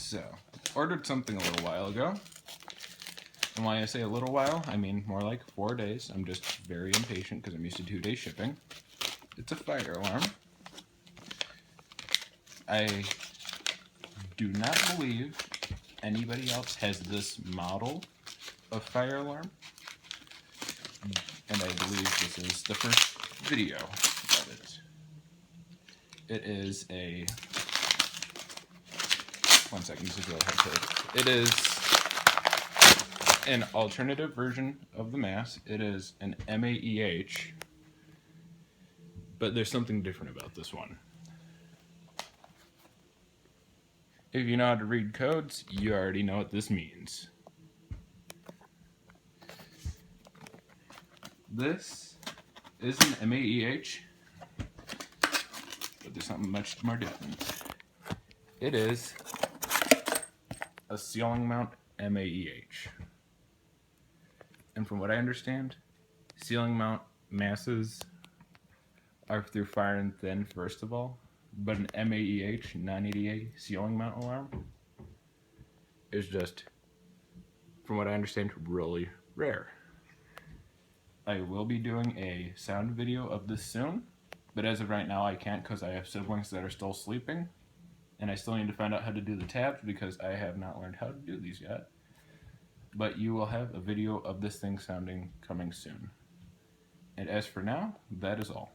So, ordered something a little while ago. And when I say a little while, I mean more like 4 days. I'm just very impatient because I'm used to 2-day shipping. It's a fire alarm. I do not believe anybody else has this model of fire alarm. And I believe this is the first video of it. It is a... One second, this is really hard to... It is an alternative version of the mass. It is an MAEH, but there's something different about this one. If you know how to read codes, you already know what this means. This is an MAEH, but there's something much more different. It is a ceiling mount MAEH. And from what I understand, ceiling mount masses are through fire and thin first of all, but an MAEH 980A ceiling mount alarm is just, from what I understand, really rare. I will be doing a sound video of this soon, but as of right now I can't because I have siblings that are still sleeping, and I still need to find out how to do the tabs because I have not learned how to do these yet. But you will have a video of this thing sounding coming soon. And as for now, that is all.